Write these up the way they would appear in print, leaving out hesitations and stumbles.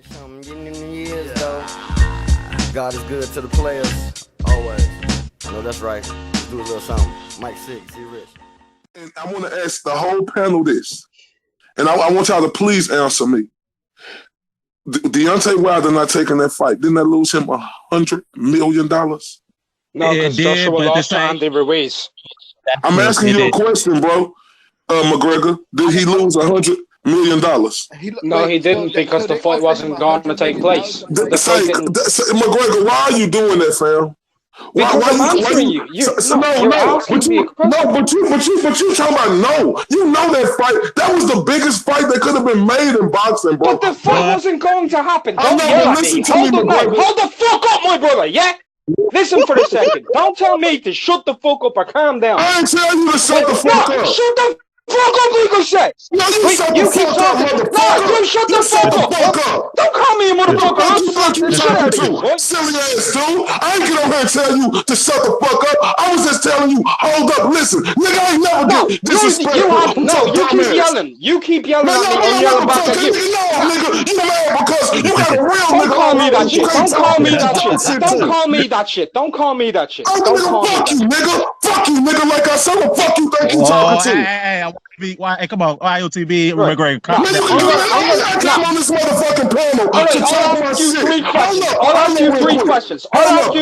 Something getting in the years, though. God is good to the players, always. I know that's right. Let's do a little something. Mike Six, see Rich. And I want to ask the whole panel this, and I want y'all to please answer me. Deontay Wilder not taking that fight. Didn't that lose him $100 million? No, because Joshua lost to Andy Ruiz. I'm asking you a question, bro. McGregor, did he lose $100 million? No, he didn't, because the fight wasn't going to take place. McGregor, why are you doing that, fam? Because I'm answering you. You're asking me a question. No, but you talking about no. You know that fight. That was the biggest fight that could have been made in boxing, bro. But the fight wasn't going to happen. Don't yell at me. Hold the fuck up, my brother, yeah? Listen for a second. Don't tell me to shut the fuck up or calm down. I ain't telling you to shut the fuck up. Shut the fuck up, Legal Shit. No, you shut the fuck up, motherfucker. No, you shut the fuck up. Don't call me a motherfucker. I'm slap the shit out of you, silly ass dude. I ain't get on here and tell you to shut the fuck up. I was just telling you, hold up, listen. Nigga, I ain't never get disrespectful. You keep yelling. You keep yelling at me. I'm yelling back at you. Nigga, you mad because you got a real nigga. Don't call me that shit. Don't call me that shit. Don't call me that shit. Don't call me that shit. Don't call me that shit. Fuck you, nigga. Like I said, what the fuck you think you talking to? Hey, come on, IOTB, Mcgregor. I come on this motherfucking panel to talk about shit. I'll ask you three questions. Answer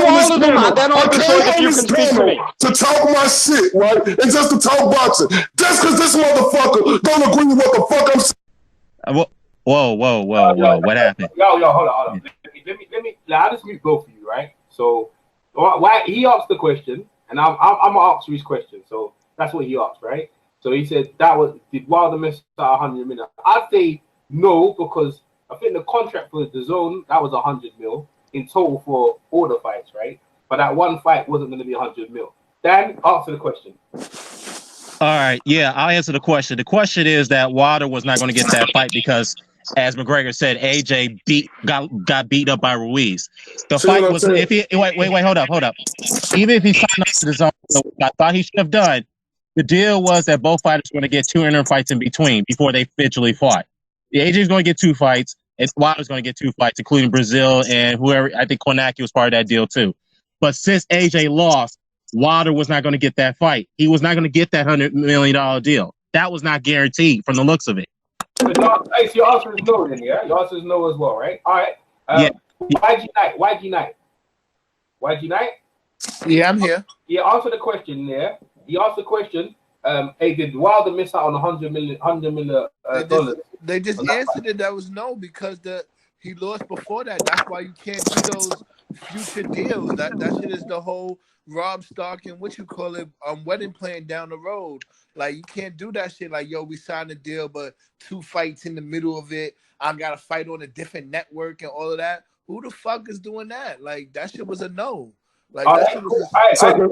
all of them, and then I'll decide if you can speak for me. To talk my shit, right? And just to talk boxing. Just because this motherfucker don't agree with what the fuck I'm saying. Whoa. What happened? Yo, hold on. Let me. I'll just mute both of you, right? So, why he asked the question, and I'm gonna answer his question. So that's what he asked, right? So he said did Wilder miss out 100 million? I'd say no, because I think the contract for the zone that was 100 mil in total for all the fights, right? But that one fight wasn't going to be 100 mil. Dan, answer the question. All right, yeah, I'll answer the question. The question is that Wilder was not going to get that fight because, as McGregor said, AJ got beat up by Ruiz. The fight was if he wait, hold up. Even if he signed up to the zone, I thought he should have done. The deal was that both fighters were going to get 2 interim fights in between before they eventually fought. The AJ's going to get 2 fights, and Wilder's going to get 2 fights, including Brazil and whoever. I think Kornacki was part of that deal too. But since AJ lost, Wilder was not going to get that fight. He was not going to get that $100 million deal. That was not guaranteed from the looks of it. So your answer is no, then, yeah? Your answer is no as well, right? All right. YG Knight? Yeah, I'm here. Yeah, answer the question there. He asked the question, hey, did Wilder miss out on $100 million? They just answered it. That was no, because he lost before that. That's why you can't do those future deals. That shit is the whole Rob Stark and wedding plan down the road. Like, you can't do that shit. Like, yo, we signed a deal, but 2 fights in the middle of it. I got to fight on a different network and all of that. Who the fuck is doing that? Like, that shit was a no. Like, that shit was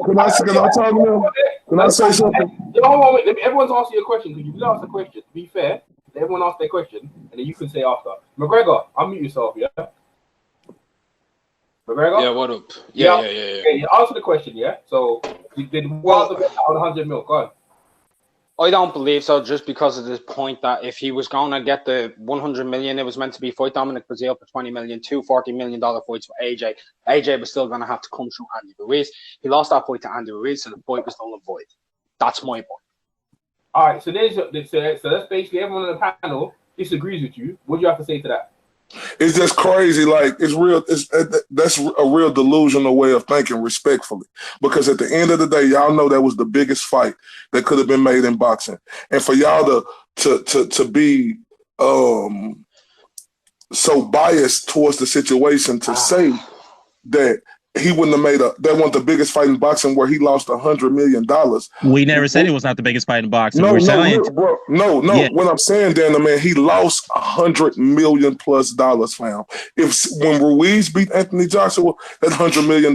Can I say something? Everyone's asking you a question. Because you did ask a question. To be fair, everyone asked their question, and then you can say after. McGregor, unmute yourself, yeah? McGregor? Yeah, what up? Yeah. Answer the question, yeah? So, did Wilder get out 100 mil? Go on. I don't believe so, just because of this point that if he was going to get the 100 million, it was meant to be fight Dominic Brazil for 20 million, 2 $40 million fights for AJ. AJ was still going to have to come through Andy Ruiz. He lost that fight to Andy Ruiz, so the fight was null and void. That's my point. All right, so that's basically everyone on the panel disagrees with you. What do you have to say to that? It's just crazy. Like, it's real. That's a real delusional way of thinking, respectfully. Because at the end of the day, y'all know that was the biggest fight that could have been made in boxing. And for y'all to be so biased towards the situation to say that he wouldn't have made that wasn't the biggest fight in boxing where he lost $100 million. We never said it was not the biggest fight in boxing. No. Yeah. What I'm saying, Dan, man, he lost $100 million plus, fam. When Ruiz beat Anthony Joshua, that $100 million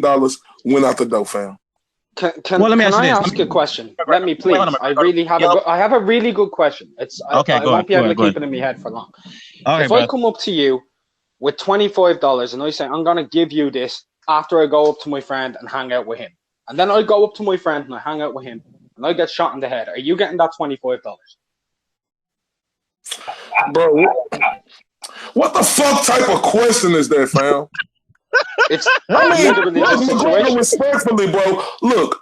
went out the door, fam. Can I ask a question? Let me, please. I have a really good question. I won't be able to keep it in my head for long. If I come up to you with $25 and I say, I'm going to give you this after I go up to my friend and hang out with him, and then I go up to my friend and I hang out with him, and I get shot in the head, are you getting that $25? Bro, What the fuck type of question is that, fam? It's literally the situation. Respectfully, bro. Look,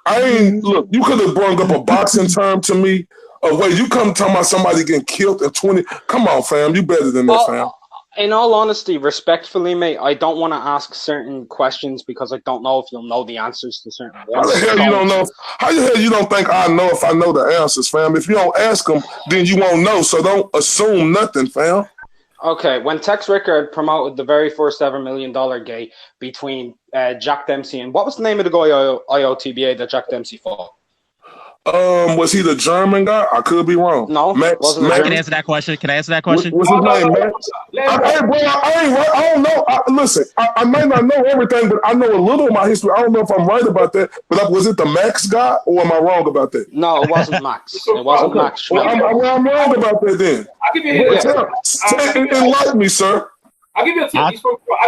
you could have brought up a boxing term to me. Wait, you come talking about somebody getting killed in 20. Come on, fam. You better than that, fam. In all honesty, respectfully, mate, I don't want to ask certain questions because I don't know if you'll know the answers to certain ones. How the hell you don't know? How the hell you don't think I know if I know the answers, fam? If you don't ask them, then you won't know. So don't assume nothing, fam. Okay, when Tex Ricker promoted the very first ever $1 million gate between Jack Dempsey and what was the name of the guy IOTBA that Jack Dempsey fought? Was he the German guy? I could be wrong. No, wasn't I can answer that question. Can I answer that question? What's his name, Max? I don't know. Listen, I might not know everything, but I know a little of my history. I don't know if I'm right about that, but was it the Max guy, or am I wrong about that? No, it wasn't Max. It wasn't Max. Well, I'm wrong about that then. I'll give you a hint. Enlighten me, sir. I'll give you a tip. I'll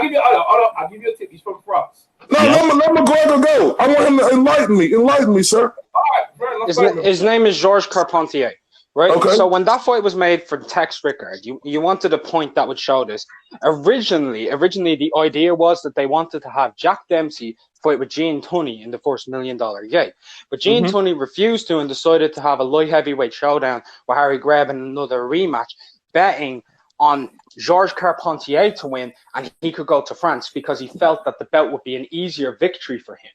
give you a tip. He's from France. No, let McGregor go. I want him to enlighten me. Enlighten me, sir. All right, his name is Georges Carpentier, right? Okay. So when that fight was made for Tex Ricker, you wanted a point that would show this. Originally, the idea was that they wanted to have Jack Dempsey fight with Gene Tunney in the first $1 million gate. But Gene Tunney refused to and decided to have a light heavyweight showdown with Harry Greb and another rematch, betting on Georges Carpentier to win, and he could go to France because he felt that the belt would be an easier victory for him.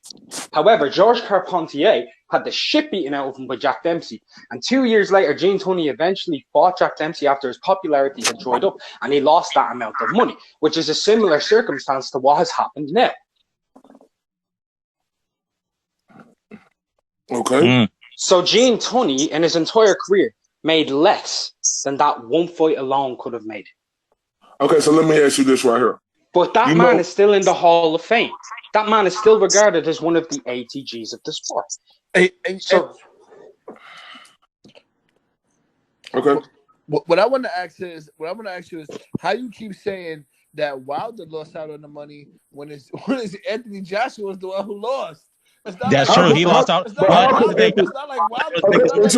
However, Georges Carpentier had the shit beaten out of him by Jack Dempsey, and 2 years later, Gene Tunney eventually fought Jack Dempsey after his popularity had dried up, and he lost that amount of money, which is a similar circumstance to what has happened now. Okay. So Gene Tunney, in his entire career, made less than that one fight alone could have made. Okay, so let me ask you this right here. But that man is still in the Hall of Fame. That man is still regarded as one of the ATGs of the sport. Okay. What I want to ask you is how you keep saying that Wilder lost out on the money when it's Anthony Joshua was the one who lost. That's true. He lost out. It's not like Wilder.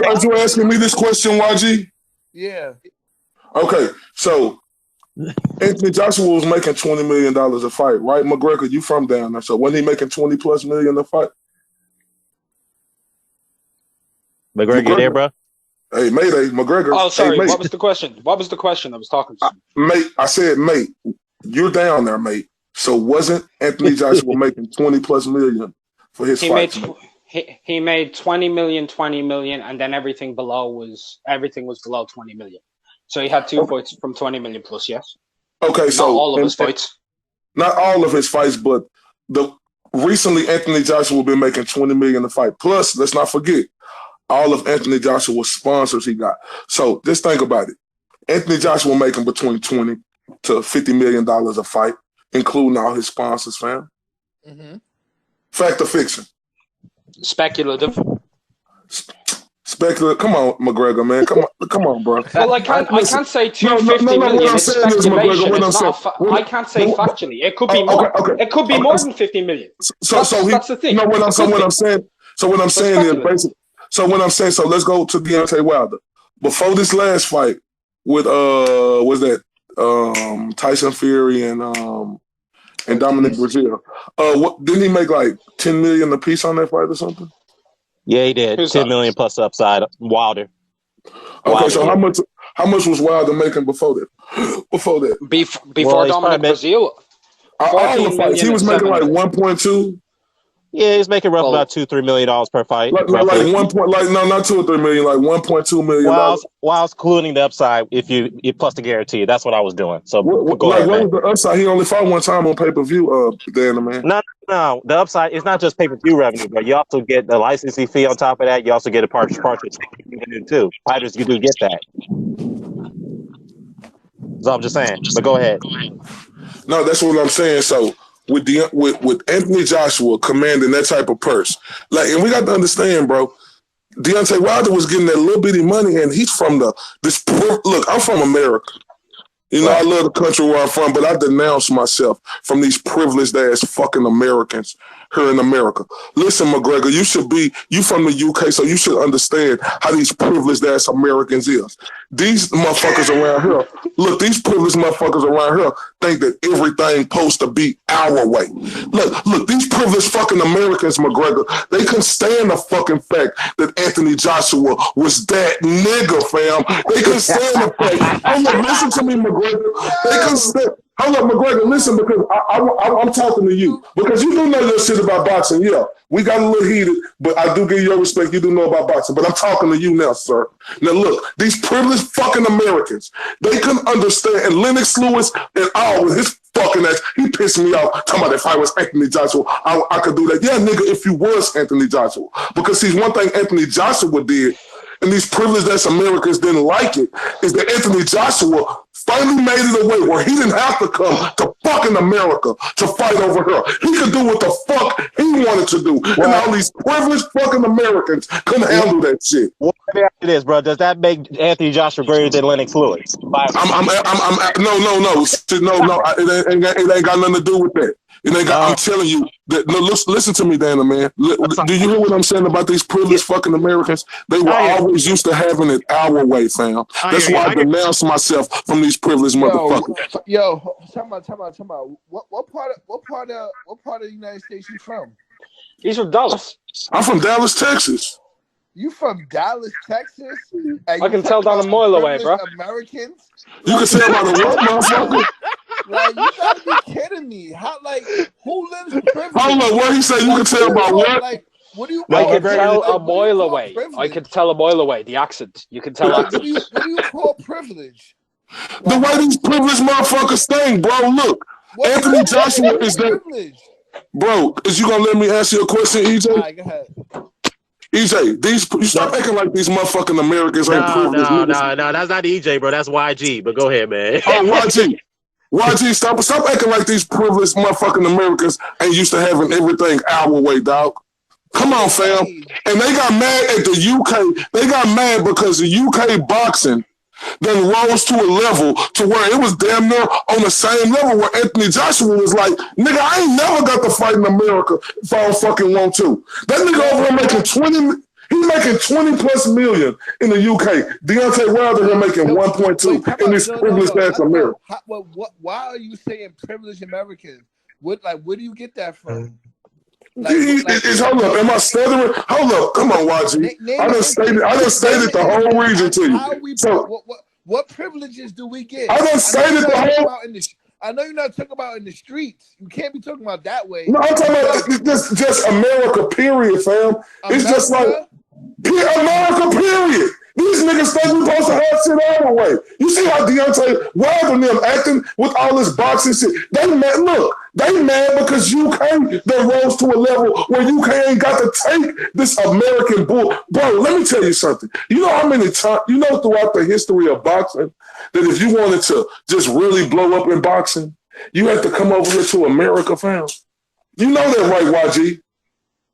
Are you asking me this question, YG? Yeah. Okay, so Anthony Joshua was making $20 million a fight, right? McGregor, you from down there, so wasn't he making 20 plus million a fight? McGregor, you there, bro? Hey, Mayday, McGregor. Oh, sorry. Hey, what was the question? What was the question I was talking to? Mate, I said, mate, you're down there, mate. So wasn't Anthony Joshua making 20 plus million for his fight? He made 20 million, and then everything was below 20 million. So he had two fights from 20 million plus, yes. Okay, so not all of his fights. Not all of his fights, but recently Anthony Joshua been making 20 million a fight. Plus, let's not forget all of Anthony Joshua's sponsors he got. So just think about it. Anthony Joshua making between 20 to $50 million a fight, including all his sponsors, fam. Mm-hmm. Fact or fiction? Speculative. Speculative. Come on, McGregor, man. Come on, bro. Well, I can't say 250 million. It's speculation. I can't say factually. It could be more. Okay. It could be more than 50 million. That's the thing. What I'm saying is basically. So what I'm saying. So let's go to Deontay Wilder. Before this last fight with was that Tyson Fury and Dominic Brazil. Didn't he make like 10 million a piece on that fight or something? Yeah, he did. 10 million plus upside. Wilder. Okay, so how much was Wilder making before that? Before Dominic Brazil? All the fights. He was making like 1.2. Yeah, he's making roughly about $2-3 million per fight. Like 1 point, not 2 or 3 million, like 1.2 million. While including the upside, if you plus the guarantee, that's what I was doing. So go ahead, what was the upside? He only fought one time on pay-per-view, Dana, man. No, the upside is not just pay-per-view revenue, but you also get the licensing fee on top of that. You also get a partial too. Fighters, you do get that. So I'm just saying. But go ahead. No, that's what I'm saying. So with Anthony Joshua commanding that type of purse, and we got to understand, bro. Deontay Wilder was getting that little bitty money, and he's from look. I'm from America. You know, I love the country where I'm from, but I denounce myself from these privileged ass fucking Americans here in America. Listen, McGregor, you from the UK, so you should understand how these privileged ass Americans is. These motherfuckers around here Look, these privileged motherfuckers around here think that everything supposed to be our way. Look, these privileged fucking Americans, McGregor, they couldn't stand the fucking fact that Anthony Joshua was that nigga, fam. They couldn't stand the fact. Hold up, listen to me, McGregor. They couldn't stand. Hold up, McGregor, listen, because I'm talking to you. Because you do know your shit about boxing, yeah. We got a little heated, but I do give you your respect. You do know about boxing. But I'm talking to you now, sir. Now, look, these privileged fucking Americans, they couldn't understand. And Lennox Lewis and all with his fucking ass, he pissed me off talking about if I was Anthony Joshua, I could do that. Yeah, nigga, if you was Anthony Joshua. Because see, one thing Anthony Joshua did, and these privileged ass Americans didn't like it, is that Anthony Joshua finally made it a way where he didn't have to come to fucking America to fight over her. He could do what the fuck he wanted to do. And all these privileged fucking Americans couldn't handle that shit. Well, let me ask you this, bro. Does that make Anthony Joshua greater than Lennox Lewis? No. It ain't got nothing to do with that. I'm telling you that. No, listen to me, Dana, man. Do you hear what I'm saying about these privileged fucking Americans? They were always used to having it our way, fam. That's why I denounced myself from these privileged motherfuckers. Yo, time out. What part of the United States you from? He's from Dallas. I'm from Dallas, Texas. You from Dallas, Texas? I can tell down a mile away, bro. Americans? You can tell by the what, motherfucker? Like, you gotta be kidding me. How, like, who lives privilege? Hold on, what he say? You can tell by what? Like, what do you? I can tell a mile away. I can tell a mile away. The accent. You can tell accent. What do you call privilege? The way these privileged motherfuckers think, bro. Look, Anthony Joshua is that. Bro, is you gonna let me answer your question, EJ? All right, go ahead. EJ, you stop acting like these motherfucking Americans ain't privileged. No, that's not EJ, bro. That's YG. But go ahead, man. Oh, YG, stop acting like these privileged motherfucking Americans ain't used to having everything our way, dog. Come on, fam. And they got mad at the UK. They got mad because the UK boxing then rose to a level to where it was damn near on the same level where Anthony Joshua was like, nigga, I ain't never got to fight in America if I don't fucking want to. That nigga over here making he's making 20 plus million in the UK. Deontay Wilder here making 1.2 in this privileged ass America. Why are you saying privileged Americans? Where do you get that from? Hold up, am I stuttering? Hold up, come on, YG. I done stated the whole region to you. What privileges do we get? I done stated the whole. I know you're not talking about in the streets. You can't be talking about that way. No, I'm talking about just America, period, fam. It's just like America, period. These niggas think we supposed to have shit our way. You see how Deontay Wilder and them acting with all this boxing shit? They mad. Look, they mad because UK they rose to a level where UK ain't got to take this American bull. Bro, let me tell you something. You know how many times, throughout the history of boxing, that if you wanted to just really blow up in boxing, you have to come over here to America, fam. You know that, right, YG?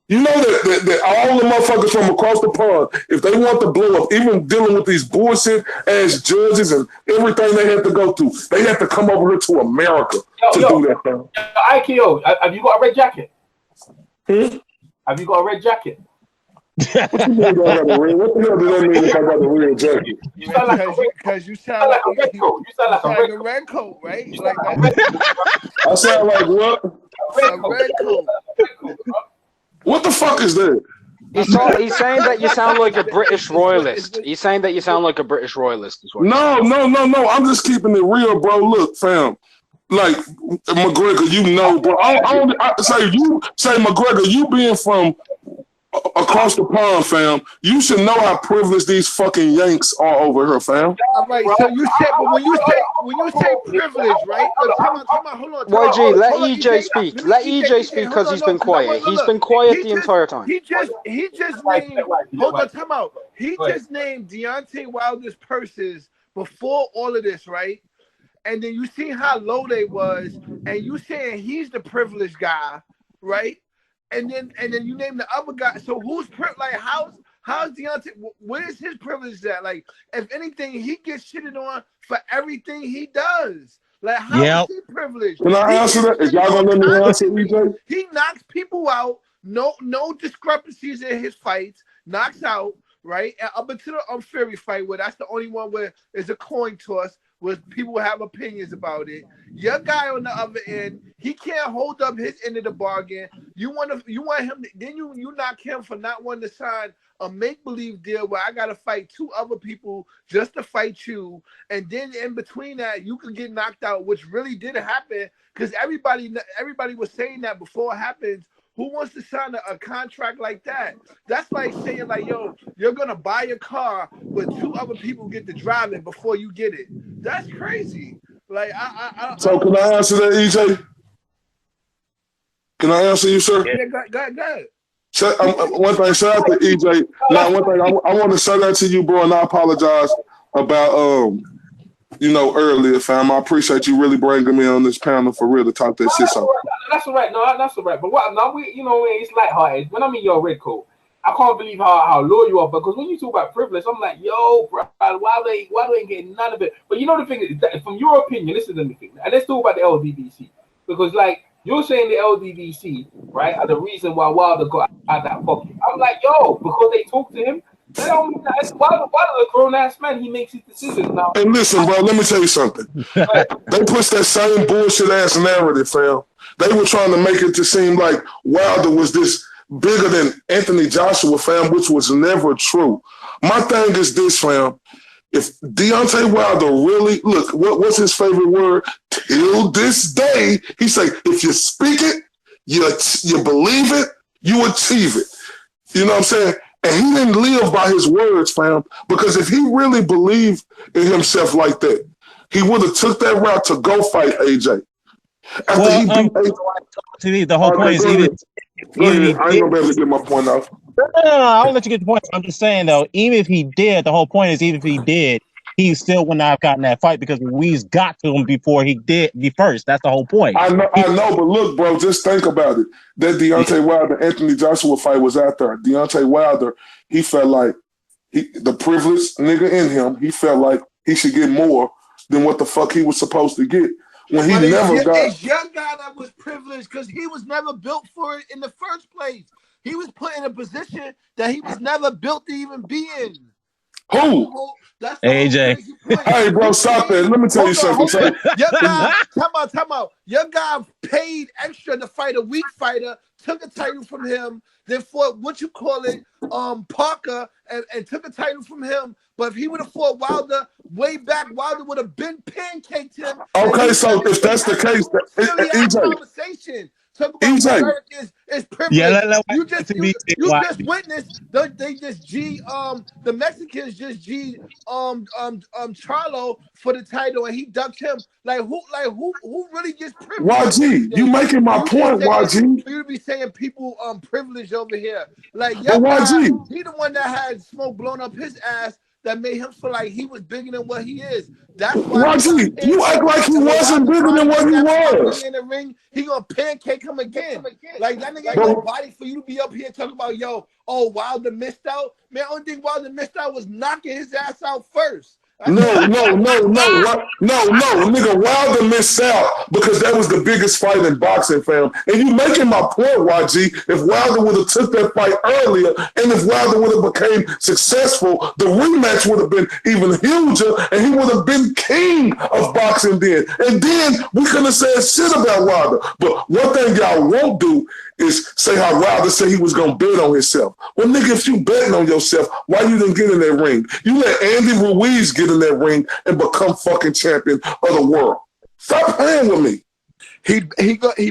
You know that all the motherfuckers from across the pond, if they want to blow up, even dealing with these bullshit ass judges and everything they have to go through, they have to come over here to America to do that, fam. IKO, have you got a red jacket? Have you got a red jacket? What you mean I got a red? What the hell does that mean if I got a red jacket? You sound like you sound like a red coat. You sound like a red coat, right? Like I sound like what? A red coat. What the fuck is that? He's saying that you sound like a British royalist. He's saying that you sound like a British royalist. No. I'm just keeping it real, bro. Look, fam. Like McGregor, bro. I say McGregor, you being from across the pond, fam. You should know how privileged these fucking Yanks are over here, fam. All right, so you said, but when you say privilege, right? Come on, hold on. YG, let EJ speak. Let EJ speak because he's been quiet. He's been quiet the entire time. He just named. Hold on, time out. He just named Deontay Wilder's purses before all of this, right? And then you see how low they was, and you saying he's the privileged guy, right? And then you name the other guy. So who's like how's Deontay? Where's his privilege at? Like, if anything, he gets shitted on for everything he does. Like, how is he privileged? Can I answer that? Is y'all gonna let me answer, EJ? He knocks people out. No discrepancies in his fights. Knocks out, right? And up until the Fury fight, where that's the only one where there's a coin toss. where people have opinions about it. Your guy on the other end, he can't hold up his end of the bargain. You want him, then you knock him for not wanting to sign a make-believe deal where I got to fight 2 other people just to fight you. And then in between that, you could get knocked out, which really did happen because everybody was saying that before it happens. Who wants to sign a contract like that? That's like saying, like, yo, you're going to buy a car, but 2 other people get to drive it before you get it. That's crazy. Like, So can I answer that, EJ? Can I answer you, sir? Yeah, go ahead. One thing, shout out to EJ. Now, one thing, I want to say that to you, bro, and I apologize about, earlier, fam. I appreciate you really bringing me on this panel for real to talk that shit out. That's all right. No, that's all right. But it's lighthearted. When I'm in your red coat, I can't believe how low you are. Because when you talk about privilege, I'm like, yo, bro, why they ain't getting none of it? But you know the thing is, that from your opinion, listen to me, and let's talk about the LDBC. Because like you're saying the LDBC, right, are the reason why Wilder got out of that pocket. I'm like, yo, because they talk to him. They don't mean that. Why a grown ass man, he makes his decisions now. And listen, bro, let me tell you something. They push that same bullshit ass narrative, fam. They were trying to make it to seem like Wilder was this bigger than Anthony Joshua, fam, which was never true. My thing is this, fam. If Deontay Wilder really, look, what's his favorite word? Till this day, he say, if you speak it, you believe it, you achieve it. You know what I'm saying? And he didn't live by his words, fam, because if he really believed in himself like that, he would have took that route to go fight AJ. After he beat AJ. The whole point is I ain't gonna be able to get my point out. No, I'll let you get the point. I'm just saying, though, even if he did, the whole point is even if he did, he still would not have gotten that fight because Ruiz got to him before he did first. That's the whole point. I know, but look, bro, just think about it. That Deontay Wilder, Anthony Joshua fight was out there. Deontay Wilder, he felt like the privileged nigga in him, he felt like he should get more than what the fuck he was supposed to get. When he it's your guy that was privileged because he was never built for it in the first place. He was put in a position that he was never built to even be in. Who? That's AJ. Hey, bro, stop it. Let me tell you something. Your guy, time out. Your guy paid extra to fight a weak fighter, took a title from him, then fought Parker and took a title from him. But if he would have fought Wilder way back, Wilder would have been pancaked him. Okay, so if that's the case, conversation. Talk about America is privilege. Yeah, you just witnessed the Mexicans just Charlo for the title and he ducked him. Who really gets privilege? YG, you making my point, YG. You be saying people privilege over here. Like YG, he the one that had smoke blown up his ass that made him feel like he was bigger than what he is. That's why you act like he wasn't bigger than what he was. In the ring, he gonna pancake him again. Like that nigga ain't no body for you to be up here talking about, Wilder missed out. Man, only thing Wilder missed out was knocking his ass out first. No, nigga, Wilder missed out because that was the biggest fight in boxing, fam. And you making my point, YG. If Wilder would have took that fight earlier, and if Wilder would have became successful, the rematch would have been even huger, and he would have been king of boxing then. And then we couldn't have said shit about Wilder. But one thing y'all won't do is say how Wilder said he was gonna bet on himself. Well, nigga, if you betting on yourself, why you didn't get in that ring? You let Andy Ruiz get in that ring and become fucking champion of the world. Stop playing with me. He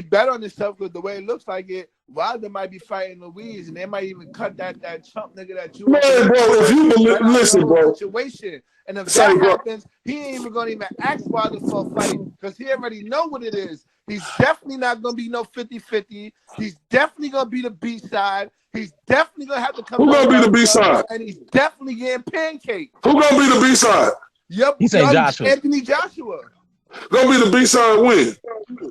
bet on himself because the way it looks like it, Wilder might be fighting Ruiz, and they might even cut that chump nigga that you. Man, bro, if you believe, listen, bro. Situation. And if that happens, he ain't even gonna even ask Wilder for a fight because he already know what it is. He's definitely not gonna be no 50-50. He's definitely gonna be the B side. He's definitely gonna have to come. Who gonna be the B side? And he's definitely getting pancaked. Who gonna be the B side? Yep, he said Joshua. Anthony Joshua. Gonna be the B side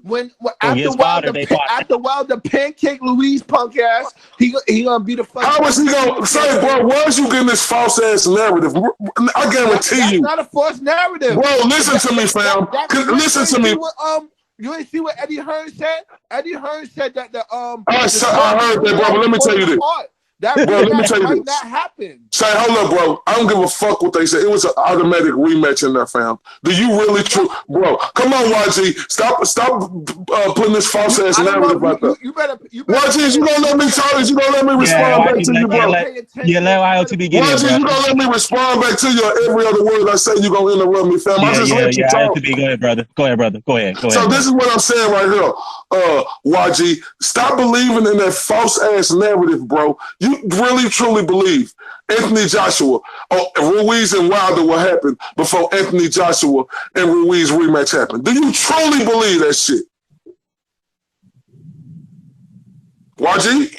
when after Wilder pancake Louise punk ass, he gonna be the fuck. How is he gonna say, bro? Where's you getting this false ass narrative? I guarantee that's not a false narrative, bro. Listen to me, fam. Listen to me. You ain't see what Eddie Hearn said? Eddie Hearn said that I heard that, bro. But let me tell you this. That rematch might not happen. Say, hold up, bro. I don't give a fuck what they say. It was an automatic rematch in there, fam. Do you really bro? Come on, YG. Stop putting this false ass narrative out there. You better. YG, is you gonna let me talk? Is you gonna let me respond back to you, bro? Let IOTB get in, YG, you gonna let me respond back to you? Every other word I say, you gonna interrupt me, fam. I just let you talk. IOTB, go ahead, brother. Go ahead. So this is what I'm saying right here, YG. Stop believing in that false ass narrative, bro. You really truly believe Anthony Joshua, Ruiz and Wilder will happen before Anthony Joshua and Ruiz rematch happen? Do you truly believe that shit? YG?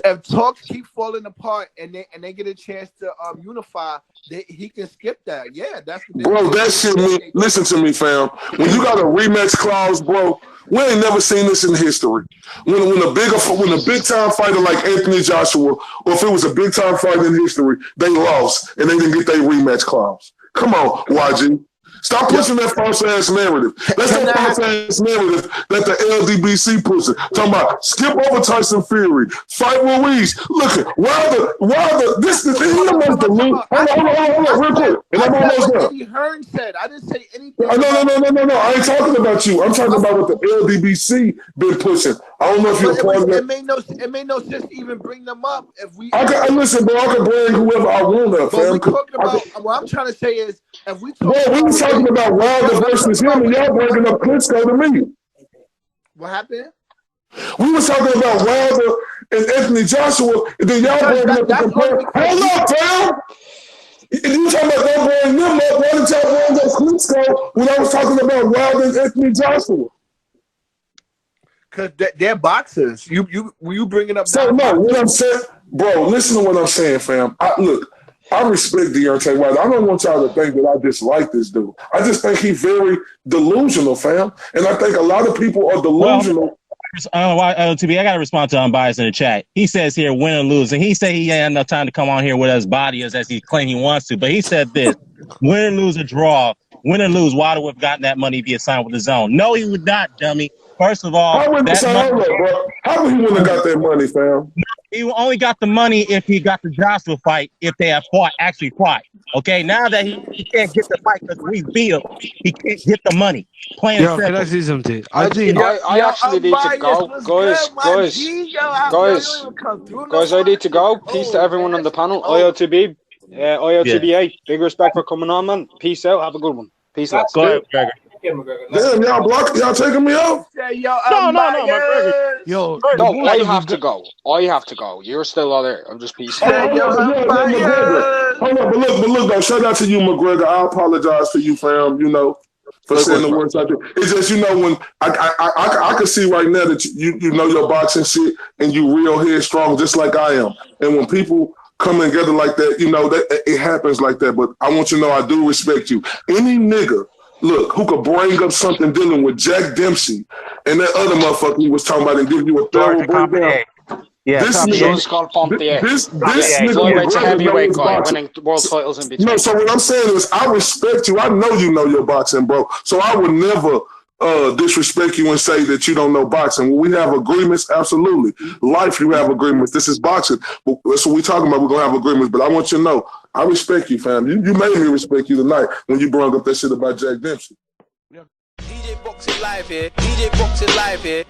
If talks keep falling apart and they get a chance to unify, he can skip that. Yeah, that's what bro. That shit mean. Listen to me, fam. When you got a rematch clause, bro, we ain't never seen this in history. When a big time fighter like Anthony Joshua, or if it was a big time fight in history, they lost and they didn't get their rematch clause. Come on, YG. Stop pushing that false ass narrative. That's that false ass narrative that the LDBC pushing. Talking about skip over Tyson Fury, fight Ruiz. Look at Wilder. This is the almost the loop. Hold on, real quick. And I'm almost done. Eddie Hearn said. I didn't say anything. No. I ain't talking about you. I'm talking about what the LDBC been pushing. I don't know if you're part of that. It made no sense to even bring them up. Listen, bro. I can bring whoever I want up. But we talking about. What I'm trying to say is, if we talk. Bro, we was talking about Wilder versus him, and y'all bringing up Klitschko to me. What happened? We was talking about Wilder and Anthony Joshua, and then y'all bringing up the comparison. Hold up, fam. You talking about them bringing them up? Why did y'all bring up Klitschko when I was talking about Wilder and Anthony Joshua? Because they're boxers. You bringing up? So no, what I'm saying, bro. Listen to what I'm saying, fam. I respect Deontay Wilder. I don't want y'all to think that I dislike this dude. I just think he's very delusional, fam. And I think a lot of people are delusional. I got to respond to Unbiased in the chat. He says here, win or lose. And he said he ain't had enough time to come on here with us bodies as he claimed he wants to. But he said this, win or lose a draw, win or lose, Wilder would have gotten that money if he had signed with his own. No, he would not, dummy. First of all, how would he wouldn't have got that money, fam? He only got the money if he got the Joshua fight, if they have actually fought. Okay, now that he can't get the fight because we beat him, he can't get the money. Yo, can I say something? I actually need to go. Guys, I need to go. Peace to everyone on the panel. IOTB, IOTBA, big respect for coming on, man. Peace out. Have a good one. Peace out. Go ahead, Mcgregor. Damn, y'all taking me out? No, Mcgregor. Yo, no, I have to go. You're still out there. I'm just peace out. Hold on, but look, though. Shout out to you, Mcgregor. I apologize for you, fam. You know, for saying the words out there. It's just, you know, when I can see right now that you know your boxing shit and you real headstrong, just like I am. And when people come together like that, you know, that it happens like that. But I want you to know I do respect you. Any nigga, look, who could bring up something dealing with Jack Dempsey and that other motherfucker he was talking about and give you a thorough breakdown. Yeah, this nigga a heavyweight guy winning world titles in between. No, so what I'm saying is I respect you. I know you know your boxing, bro. So I would never disrespect you and say that you don't know boxing. When we have agreements, absolutely. Life, you have agreements. This is boxing. That's what we're talking about. We're going to have agreements. But I want you to know, I respect you, fam. You made me respect you tonight when you brought up that shit about Jack Dempsey. DJ Boxing Live here. DJ Boxing Live here.